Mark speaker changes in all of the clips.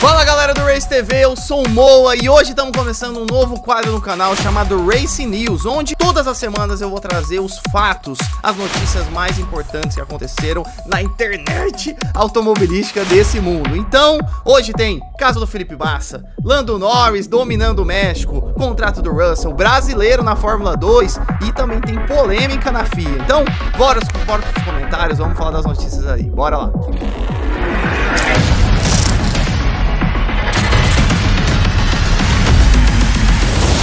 Speaker 1: Fala galera do Race TV, eu sou o Moa e hoje estamos começando um novo quadro no canal chamado Race News, onde todas as semanas eu vou trazer os fatos, as notícias mais importantes que aconteceram na internet automobilística desse mundo. Então, hoje tem caso do Felipe Massa, Lando Norris dominando o México, contrato do Russell, brasileiro na Fórmula 2 e também tem polêmica na FIA. Então, bora pros comentários, vamos falar das notícias aí, bora lá.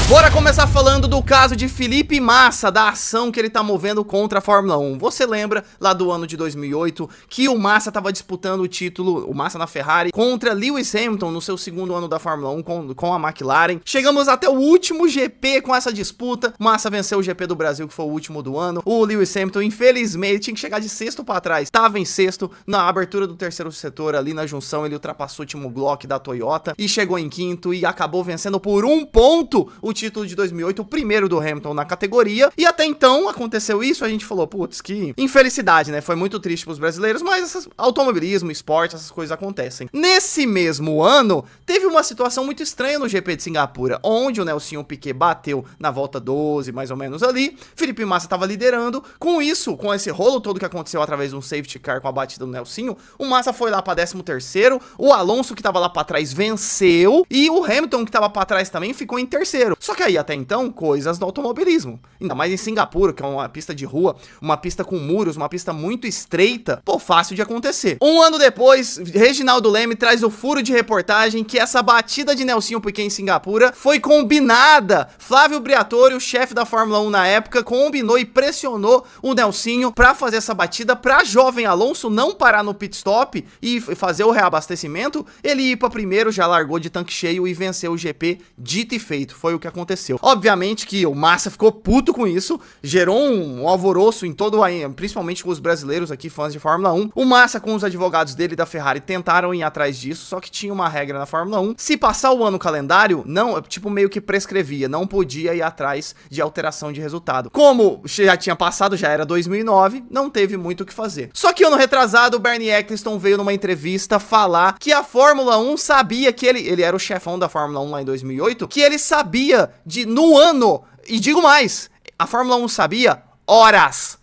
Speaker 1: Bora começar falando do caso de Felipe Massa, da ação que ele tá movendo contra a Fórmula 1. Você lembra lá do ano de 2008 que o Massa tava disputando o título, o Massa na Ferrari, contra Lewis Hamilton no seu segundo ano da Fórmula 1 com a McLaren. Chegamos até o último GP com essa disputa. Massa venceu o GP do Brasil, que foi o último do ano. O Lewis Hamilton, infelizmente, tinha que chegar de sexto pra trás. Tava em sexto, na abertura do terceiro setor ali na junção, ele ultrapassou o Timo Glock da Toyota e chegou em quinto e acabou vencendo por um ponto o título de 2008, o primeiro do Hamilton na categoria, e até então aconteceu isso, a gente falou, putz, que infelicidade, né, foi muito triste pros brasileiros, mas automobilismo, esporte, essas coisas acontecem. Nesse mesmo ano, teve uma situação muito estranha no GP de Singapura, onde o Nelsinho Piquet bateu na volta 12, mais ou menos ali, Felipe Massa tava liderando, com isso, com esse rolo todo que aconteceu através de um safety car com a batida do Nelsinho, o Massa foi lá pra 13º, o Alonso que tava lá pra trás venceu, e o Hamilton que tava pra trás também ficou em terceiro. Só que aí, até então, coisas do automobilismo. Ainda mais em Singapura, que é uma pista de rua, uma pista com muros, uma pista muito estreita, pô, fácil de acontecer. Um ano depois, Reginaldo Leme traz o furo de reportagem que essa batida de Nelsinho Piquet em Singapura foi combinada. Flávio Briatore, o chefe da Fórmula 1 na época, combinou e pressionou o Nelsinho pra fazer essa batida, pra jovem Alonso não parar no pit stop e fazer o reabastecimento, ele ir pra primeiro, já largou de tanque cheio e venceu o GP, dito e feito, foi o que aconteceu. Obviamente que o Massa ficou puto com isso, gerou um alvoroço em todo, principalmente com os brasileiros aqui, fãs de Fórmula 1. O Massa com os advogados dele da Ferrari tentaram ir atrás disso, só que tinha uma regra na Fórmula 1, se passar o ano calendário, não, tipo, meio que prescrevia, não podia ir atrás de alteração de resultado. Como já tinha passado, já era 2009, não teve muito o que fazer. Só que ano retrasado, o Bernie Ecclestone veio numa entrevista falar que a Fórmula 1 sabia que ele era o chefão da Fórmula 1 lá em 2008, que ele sabia no ano, e digo mais, a Fórmula 1 sabia horas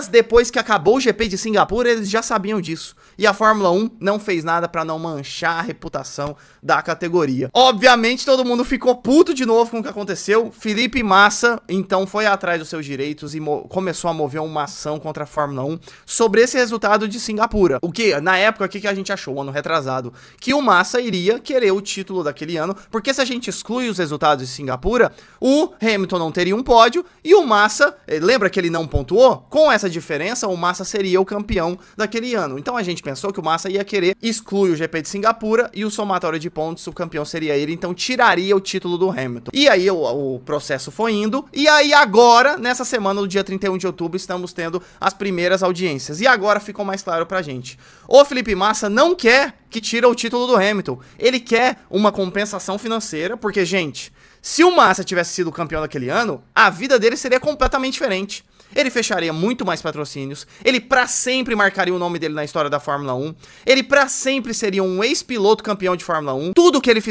Speaker 1: depois que acabou o GP de Singapura, eles já sabiam disso. E a Fórmula 1 não fez nada pra não manchar a reputação da categoria. Obviamente, todo mundo ficou puto de novo com o que aconteceu. Felipe Massa, então, foi atrás dos seus direitos e começou a mover uma ação contra a Fórmula 1 sobre esse resultado de Singapura. O que, na época, o que a gente achou, ano retrasado? Que o Massa iria querer o título daquele ano, porque se a gente exclui os resultados de Singapura, o Hamilton não teria um pódio e o Massa, lembra que ele não pontuou? Com essa diferença, o Massa seria o campeão daquele ano. Então a gente pensou que o Massa ia querer excluir o GP de Singapura e o somatório de pontos, o campeão seria ele, então tiraria o título do Hamilton. E aí o processo foi indo, e aí agora, nessa semana, no dia 31 de outubro, estamos tendo as primeiras audiências. E agora ficou mais claro pra gente. O Felipe Massa não quer que tira o título do Hamilton, ele quer uma compensação financeira, porque, gente, se o Massa tivesse sido campeão daquele ano, a vida dele seria completamente diferente. Ele fecharia muito mais patrocínios, ele pra sempre marcaria o nome dele na história da Fórmula 1, ele pra sempre seria um ex-piloto campeão de Fórmula 1, tudo que ele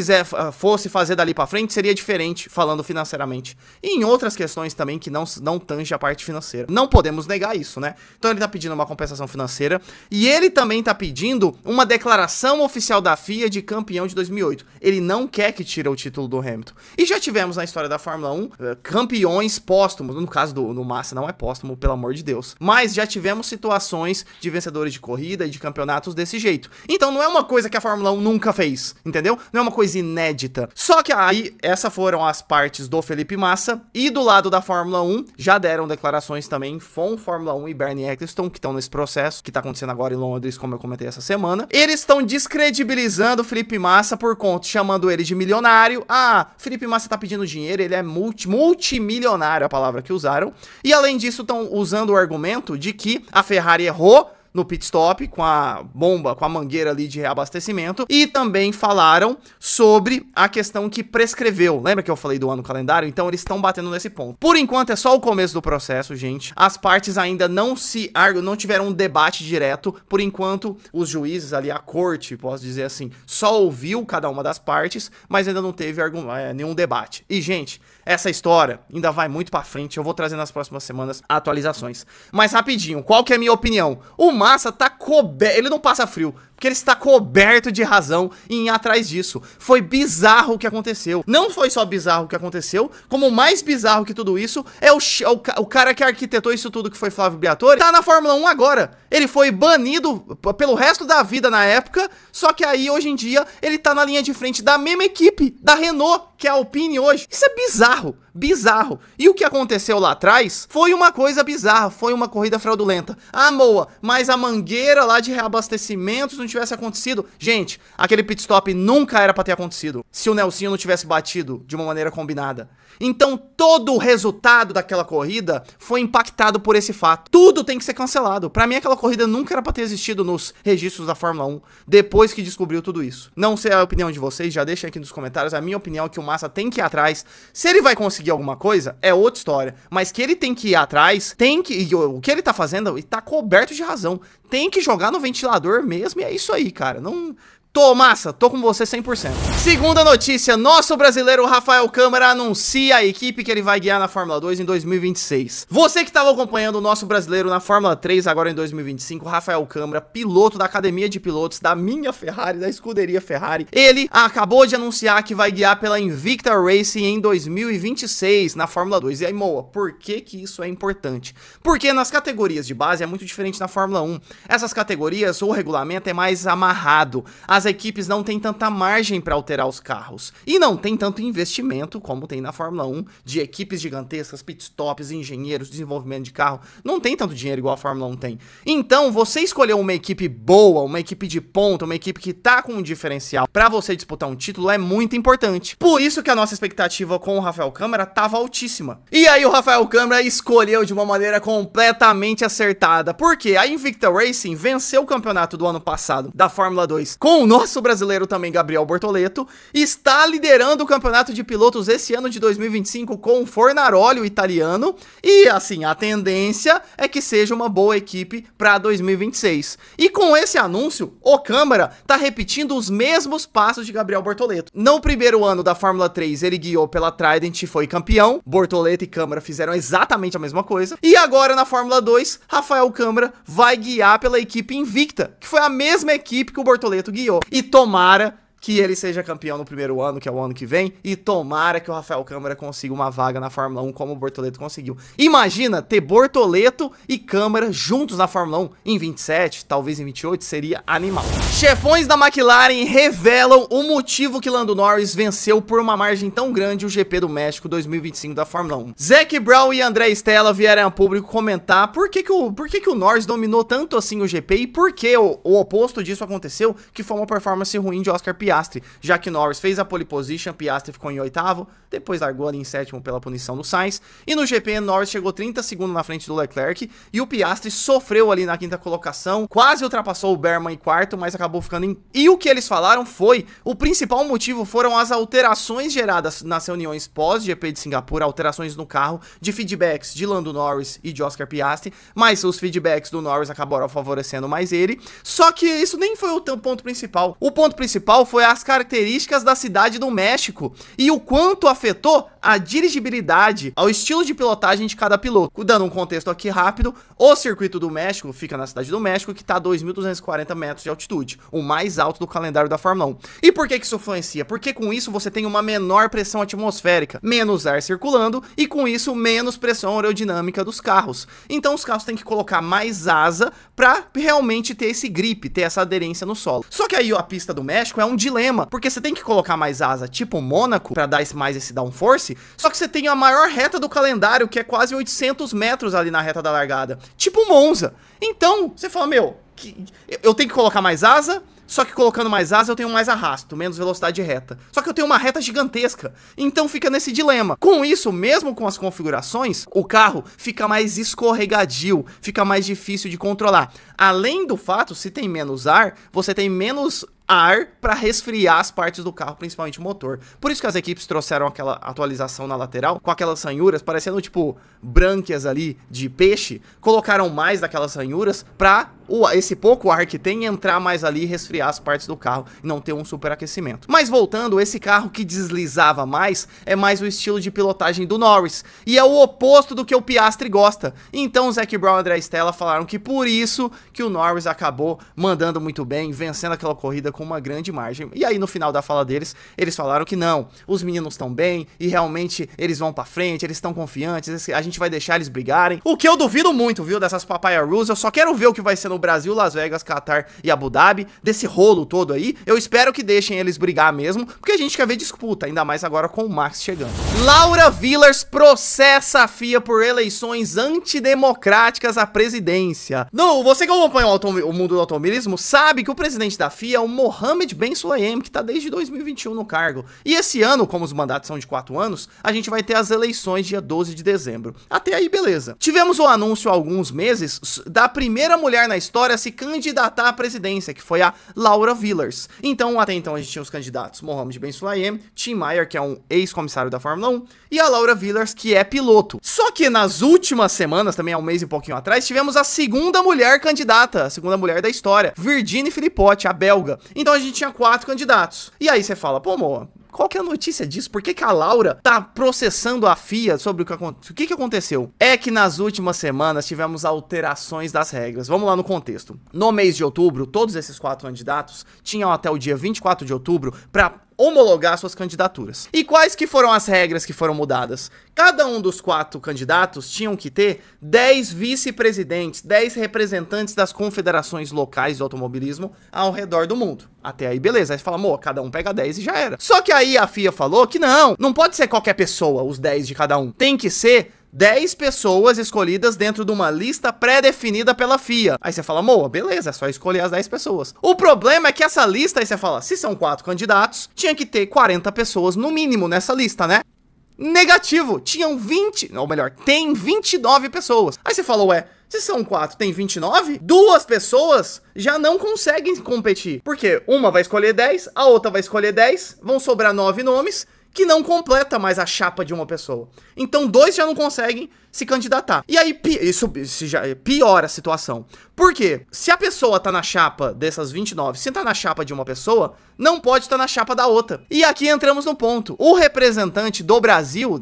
Speaker 1: fosse fazer dali pra frente seria diferente, falando financeiramente. E em outras questões também que não tange a parte financeira. Não podemos negar isso, né? Então ele tá pedindo uma compensação financeira, e ele também tá pedindo uma declaração oficial da FIA de campeão de 2008. Ele não quer que tire o título do Hamilton. E já tivemos na história da Fórmula 1 campeões póstumos, no caso do Massa não é póstumo, pelo amor de Deus. Mas já tivemos situações de vencedores de corrida e de campeonatos desse jeito. Então não é uma coisa que a Fórmula 1 nunca fez, entendeu? Não é uma coisa inédita. Só que aí, essas foram as partes do Felipe Massa. E do lado da Fórmula 1, já deram declarações também FOM Fórmula 1 e Bernie Ecclestone, que estão nesse processo, que tá acontecendo agora em Londres, como eu comentei essa semana. Eles estão descredibilizando o Felipe Massa por conta, chamando ele de milionário. Ah, Felipe Massa tá pedindo dinheiro, ele é multimilionário, a palavra que usaram. E além disso, estão usando o argumento de que a Ferrari errou no pit stop com a bomba, com a mangueira ali de reabastecimento, e também falaram sobre a questão que prescreveu. Lembra que eu falei do ano calendário? Então eles estão batendo nesse ponto. Por enquanto é só o começo do processo, gente. As partes ainda não tiveram um debate direto. Por enquanto, os juízes ali, a corte, posso dizer assim, só ouviu cada uma das partes, mas ainda não teve nenhum debate. E, gente, essa história ainda vai muito pra frente. Eu vou trazer nas próximas semanas atualizações. Mas rapidinho, qual que é a minha opinião? O Massa tá coberto, ele não passa frio, porque ele está coberto de razão em ir atrás disso. Foi bizarro o que aconteceu. Não foi só bizarro o que aconteceu, como o mais bizarro que tudo isso é o cara que arquitetou isso tudo, que foi Flávio Briatore, tá na Fórmula 1 agora. Ele foi banido pelo resto da vida na época, só que aí hoje em dia ele tá na linha de frente da mesma equipe, da Renault, que é a Alpine hoje. Isso é bizarro. Bizarro. E o que aconteceu lá atrás foi uma coisa bizarra, foi uma corrida fraudulenta. Ah, Moa, mas a mangueira lá de reabastecimento não tivesse acontecido. Gente, aquele pit stop nunca era pra ter acontecido se o Nelsinho não tivesse batido de uma maneira combinada. Então todo o resultado daquela corrida foi impactado por esse fato. Tudo tem que ser cancelado. Pra mim aquela corrida nunca era pra ter existido nos registros da Fórmula 1, depois que descobriu tudo isso. Não sei a opinião de vocês, já deixem aqui nos comentários. A minha opinião é que o Massa tem que ir atrás. Se ele vai conseguir alguma coisa, é outra história. Mas que ele tem que ir atrás, e o que ele tá fazendo, ele tá coberto de razão. Tem que jogar no ventilador mesmo, e é isso aí, cara. Não... Massa, tô com você 100%. Segunda notícia, nosso brasileiro Rafael Câmara anuncia a equipe que ele vai guiar na Fórmula 2 em 2026. Você que estava acompanhando o nosso brasileiro na Fórmula 3 agora em 2025, Rafael Câmara, piloto da academia de pilotos da minha Ferrari, da escuderia Ferrari, ele acabou de anunciar que vai guiar pela Invicta Racing em 2026 na Fórmula 2. E aí, Moa, por que que isso é importante? Porque nas categorias de base é muito diferente na Fórmula 1. Essas categorias, o regulamento é mais amarrado. As equipes não têm tanta margem para alterar os carros e não tem tanto investimento como tem na Fórmula 1, de equipes gigantescas, pitstops, engenheiros, desenvolvimento de carro. Não tem tanto dinheiro igual a Fórmula 1 tem. Então, você escolher uma equipe boa, uma equipe de ponta, uma equipe que tá com um diferencial para você disputar um título é muito importante. Por isso que a nossa expectativa com o Rafael Câmara tava altíssima. E aí o Rafael Câmara escolheu de uma maneira completamente acertada, porque a Invicta Racing venceu o campeonato do ano passado da Fórmula 2 com o nosso brasileiro também, Gabriel Bortoleto, está liderando o campeonato de pilotos esse ano de 2025 com o Fornaroli, o italiano, e assim, a tendência é que seja uma boa equipe para 2026. E com esse anúncio, o Câmara tá repetindo os mesmos passos de Gabriel Bortoleto. No primeiro ano da Fórmula 3, ele guiou pela Trident e foi campeão. Bortoleto e Câmara fizeram exatamente a mesma coisa. E agora na Fórmula 2, Rafael Câmara vai guiar pela equipe Invicta, que foi a mesma equipe que o Bortoleto guiou. E tomara que ele seja campeão no primeiro ano, que é o ano que vem, e tomara que o Rafael Câmara consiga uma vaga na Fórmula 1 como o Bortoleto conseguiu. Imagina ter Bortoleto e Câmara juntos na Fórmula 1 em 27, talvez em 28, seria animal. Chefões da McLaren revelam o motivo que Lando Norris venceu por uma margem tão grande o GP do México 2025 da Fórmula 1. Zac Brown e André Stella vieram a público comentar por que o Norris dominou tanto assim o GP e por que o oposto disso aconteceu, que foi uma performance ruim de Oscar Piastri, já que Norris fez a pole position, Piastri ficou em oitavo, depois largou ali em sétimo pela punição do Sainz, e no GP Norris chegou 30 segundos na frente do Leclerc, e o Piastri sofreu ali na quinta colocação, quase ultrapassou o Berman em quarto, mas acabou ficando em... E o que eles falaram foi, o principal motivo foram as alterações geradas nas reuniões pós-GP de Singapura, alterações no carro, de feedbacks de Lando Norris e de Oscar Piastri, mas os feedbacks do Norris acabaram favorecendo mais ele, só que isso nem foi o ponto principal. O ponto principal foi as características da cidade do México e o quanto afetou a dirigibilidade, ao estilo de pilotagem de cada piloto. Dando um contexto aqui rápido, o circuito do México fica na cidade do México, que está a 2.240 metros de altitude, o mais alto do calendário da Fórmula 1. E por que isso influencia? Porque com isso você tem uma menor pressão atmosférica, menos ar circulando e com isso menos pressão aerodinâmica dos carros. Então os carros têm que colocar mais asa para realmente ter esse grip, ter essa aderência no solo. Só que aí a pista do México é um dilema, porque você tem que colocar mais asa, tipo Mônaco, para dar mais esse downforce, só que você tem a maior reta do calendário, que é quase 800 metros ali na reta da largada, tipo Monza. Então, você fala, meu, eu tenho que colocar mais asa, Só que colocando mais asa eu tenho mais arrasto, menos velocidade reta. Só que eu tenho uma reta gigantesca, então fica nesse dilema. Com isso, mesmo com as configurações, o carro fica mais escorregadio, fica mais difícil de controlar. Além do fato, se tem menos ar, você tem menos ar para resfriar as partes do carro, principalmente o motor. Por isso que as equipes trouxeram aquela atualização na lateral, com aquelas ranhuras, parecendo tipo brânquias ali de peixe, colocaram mais daquelas ranhuras para esse pouco ar que tem entrar mais ali e resfriar as partes do carro e não ter um superaquecimento. Mas voltando, esse carro que deslizava mais é mais o estilo de pilotagem do Norris e é o oposto do que o Piastri gosta. Então o Zac Brown e André Stella falaram que por isso que o Norris acabou mandando muito bem, vencendo aquela corrida com uma grande margem. E aí no final da fala deles, eles falaram que não, os meninos estão bem e realmente eles vão pra frente, eles estão confiantes, a gente vai deixar eles brigarem. O que eu duvido muito, viu, dessas papaya rules. Eu só quero ver o que vai ser no Brasil, Las Vegas, Qatar e Abu Dhabi, desse rolo todo aí. Eu espero que deixem eles brigar mesmo, porque a gente quer ver disputa, ainda mais agora com o Max chegando. Laura Villers processa a FIA por eleições antidemocráticas à presidência. Não, você que acompanha o mundo do automobilismo sabe que o presidente da FIA é o Mohammed Ben Sulayem, que tá desde 2021 no cargo. E esse ano, como os mandatos são de 4 anos, a gente vai ter as eleições dia 12 de dezembro. Até aí, beleza. Tivemos o anúncio há alguns meses da primeira mulher na história a se candidatar à presidência, que foi a Laura Villers. Então, até então, a gente tinha os candidatos Mohammed Ben Sulayem, Tim Meyer, que é um ex-comissário da Fórmula 1, e a Laura Villers, que é piloto. Só que nas últimas semanas, também há um mês e pouquinho atrás, tivemos a segunda mulher candidata, a segunda mulher da história, Virginie Philippot, a belga. Então a gente tinha 4 candidatos. E aí você fala, pô, Moa, qual que é a notícia disso? Por que que a Laura tá processando a FIA sobre o que aconteceu? É que nas últimas semanas tivemos alterações das regras. Vamos lá no contexto. No mês de outubro, todos esses 4 candidatos tinham até o dia 24 de outubro para homologar suas candidaturas. E quais que foram as regras que foram mudadas? Cada um dos 4 candidatos tinham que ter 10 vice-presidentes, 10 representantes das confederações locais do automobilismo ao redor do mundo. Até aí, beleza. Aí você fala, amor, cada um pega 10 e já era. Só que aí a FIA falou que não pode ser qualquer pessoa, os 10 de cada um. Tem que ser 10 pessoas escolhidas dentro de uma lista pré-definida pela FIA. Aí você fala, moa, beleza, é só escolher as 10 pessoas. O problema é que essa lista, aí você fala, se são 4 candidatos, tinha que ter 40 pessoas no mínimo nessa lista, né? Negativo, tinham 20, ou melhor, tem 29 pessoas. Aí você fala, ué, se são 4, tem 29? 2 pessoas já não conseguem competir. Porque uma vai escolher 10, a outra vai escolher 10, vão sobrar 9 nomes, que não completa mais a chapa de uma pessoa. Então 2 já não conseguem se candidatar. E aí isso já piora a situação. Por quê? Se a pessoa tá na chapa dessas 29, se tá na chapa de uma pessoa, não pode estar na chapa da outra. E aqui entramos no ponto. O representante do Brasil,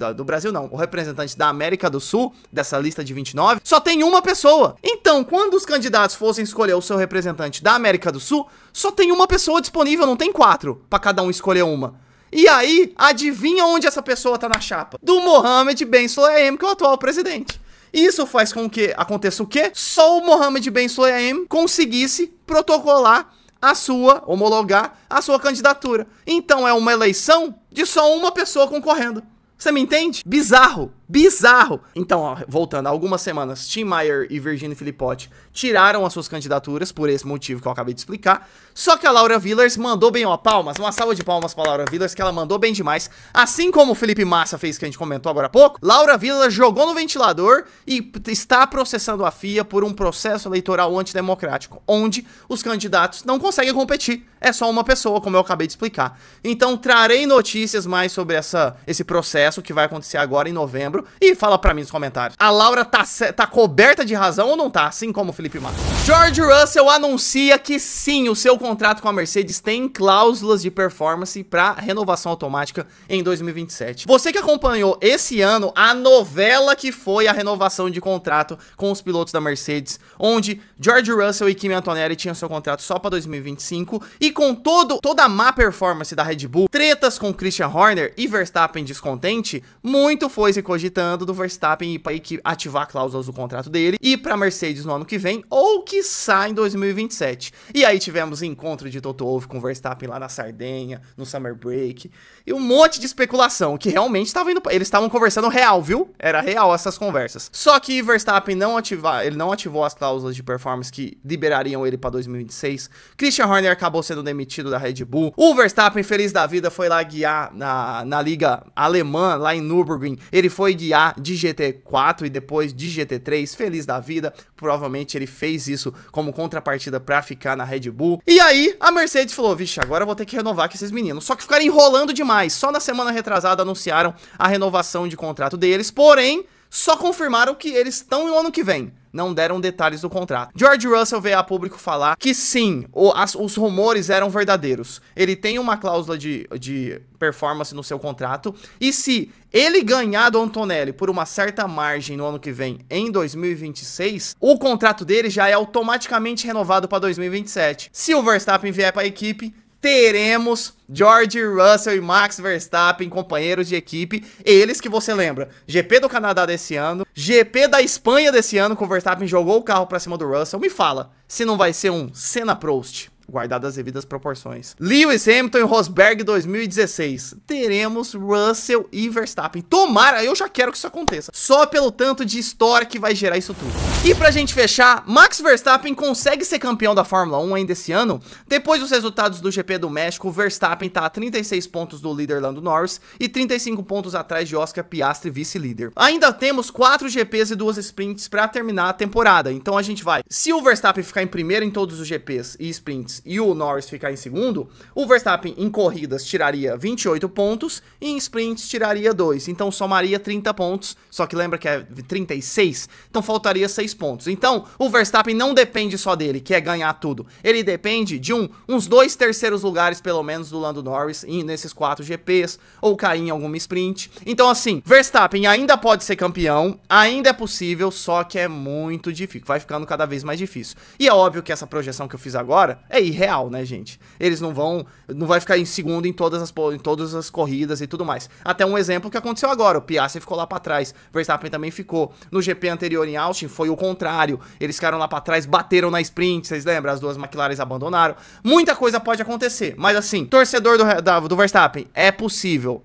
Speaker 1: o representante da América do Sul, dessa lista de 29, só tem uma pessoa. Então, quando os candidatos fossem escolher o seu representante da América do Sul, só tem uma pessoa disponível, não tem 4 para cada um escolher uma. E aí, adivinha onde essa pessoa tá na chapa? Do Mohammed Ben Sulayem, que é o atual presidente. Isso faz com que aconteça o quê? Só o Mohammed Ben Sulayem conseguisse protocolar homologar a sua candidatura. Então é uma eleição de só uma pessoa concorrendo. Você me entende? Bizarro. Bizarro. Então, ó, voltando, há algumas semanas, Tim Meyer e Virginie Philippot tiraram as suas candidaturas por esse motivo que eu acabei de explicar. Só que a Laura Villers mandou bem, ó, palmas, uma salva de palmas pra Laura Villers, que ela mandou bem demais. Assim como o Felipe Massa fez, que a gente comentou agora há pouco, Laura Villers jogou no ventilador e está processando a FIA por um processo eleitoral antidemocrático, onde os candidatos não conseguem competir. É só uma pessoa, como eu acabei de explicar. Então, trarei notícias mais sobre esse processo que vai acontecer agora em novembro. E fala pra mim nos comentários. A Laura tá coberta de razão ou não tá? Assim como o Felipe Massa. George Russell anuncia que sim, o seu contrato com a Mercedes tem cláusulas de performance para renovação automática em 2027. Você que acompanhou esse ano a novela que foi a renovação de contrato com os pilotos da Mercedes, onde George Russell e Kimi Antonelli tinham seu contrato só para 2025 e com toda a má performance da Red Bull, tretas com Christian Horner e Verstappen descontente, muito foi se cogitado cogitando do Verstappen ir para ativar cláusulas do contrato dele e para Mercedes no ano que vem, ou quiçá em 2027. E aí tivemos encontro de Toto Wolff com o Verstappen lá na Sardenha, no Summer Break, e um monte de especulação, que realmente estava indo, eles estavam conversando real, viu? Era real essas conversas. Só que Verstappen não ativou as cláusulas de performance que liberariam ele para 2026. Christian Horner acabou sendo demitido da Red Bull. O Verstappen, feliz da vida, foi lá guiar na liga alemã, lá em Nürburgring. Ele foi guiar de GT4 e depois de GT3, feliz da vida. Provavelmente ele fez isso como contrapartida pra ficar na Red Bull. E aí a Mercedes falou, vixe, agora eu vou ter que renovar com esses meninos. Só que ficaram enrolando demais. Só na semana retrasada anunciaram a renovação de contrato deles, porém só confirmaram que eles estão no ano que vem. Não deram detalhes do contrato. George Russell veio a público falar que sim, os rumores eram verdadeiros. Ele tem uma cláusula de performance no seu contrato, e se ele ganhar do Antonelli por uma certa margem no ano que vem, em 2026, o contrato dele já é automaticamente renovado para 2027. Se o Verstappen vier para a equipe, teremos George Russell e Max Verstappen, companheiros de equipe, eles que você lembra, GP do Canadá desse ano, GP da Espanha desse ano, que o Verstappen jogou o carro pra cima do Russell. Me fala, se não vai ser um Senna Prost, guardado as devidas proporções. Lewis Hamilton e Rosberg 2016. Teremos Russell e Verstappen. Tomara, eu já quero que isso aconteça. Só pelo tanto de história que vai gerar isso tudo. E pra gente fechar, Max Verstappen consegue ser campeão da Fórmula 1 ainda esse ano? Depois dos resultados do GP do México, o Verstappen tá a 36 pontos do líder Lando Norris e 35 pontos atrás de Oscar Piastri, vice-líder. Ainda temos 4 GPs e 2 sprints pra terminar a temporada. Então a gente vai, se o Verstappen ficar em primeiro em todos os GPs e sprints e o Norris ficar em segundo, o Verstappen em corridas tiraria 28 pontos e em sprints tiraria 2, então somaria 30 pontos, só que lembra que é 36, então faltaria 6 pontos. Então o Verstappen não depende só dele, que é ganhar tudo, ele depende de uns 2 terceiros lugares pelo menos do Lando Norris nesses 4 GPs, ou cair em alguma sprint. Então assim, Verstappen ainda pode ser campeão, ainda é possível, só que é muito difícil, vai ficando cada vez mais difícil. E é óbvio que essa projeção que eu fiz agora é irreal, né, gente? Eles não vai ficar em segundo em todas as corridas e tudo mais. Até um exemplo que aconteceu agora, o Piastri ficou lá pra trás, Verstappen também ficou. No GP anterior em Austin foi o contrário, eles ficaram lá pra trás, bateram na sprint, vocês lembram? As duas McLarens abandonaram. Muita coisa pode acontecer, mas assim, torcedor do Verstappen, é possível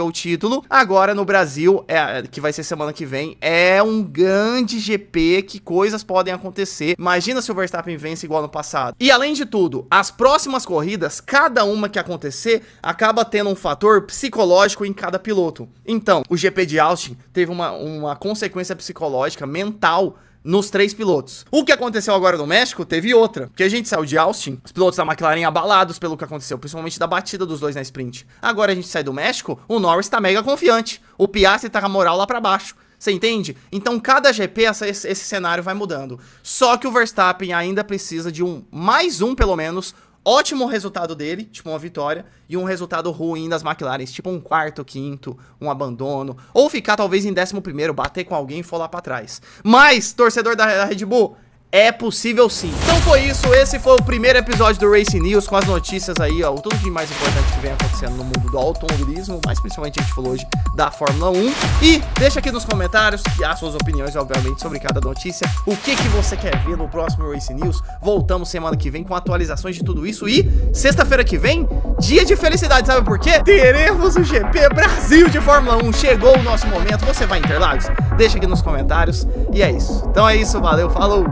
Speaker 1: o título. Agora no Brasil, que vai ser semana que vem, é um grande GP, que coisas podem acontecer. Imagina se o Verstappen vence igual no passado. E além de tudo, as próximas corridas, cada uma que acontecer, acaba tendo um fator psicológico em cada piloto. Então, o GP de Austin teve uma consequência psicológica, mental, nos 3 pilotos. O que aconteceu agora no México teve outra, porque a gente saiu de Austin, os pilotos da McLaren abalados pelo que aconteceu, principalmente da batida dos dois na sprint. Agora a gente sai do México, o Norris tá mega confiante, o Piastri tá com a moral lá pra baixo. Você entende? Então cada GP esse cenário vai mudando. Só que o Verstappen ainda precisa de mais um pelo menos, ótimo resultado dele, tipo uma vitória, e um resultado ruim das McLaren, tipo um quarto, quinto, um abandono, ou ficar talvez em 11º, bater com alguém e for lá pra trás. Mas, torcedor da Red Bull, é possível sim. Então foi isso, esse foi o primeiro episódio do Racing News, com as notícias aí, ó, tudo de mais importante que vem acontecendo no mundo do automobilismo, mas principalmente a gente falou hoje da Fórmula 1. E deixa aqui nos comentários as suas opiniões, obviamente, sobre cada notícia, o que você quer ver no próximo Racing News. Voltamos semana que vem com atualizações de tudo isso, e sexta-feira que vem, dia de felicidade, sabe por quê? Teremos o GP Brasil de Fórmula 1, chegou o nosso momento. Você vai em Interlagos? Deixa aqui nos comentários, e é isso. Então é isso, valeu, falou!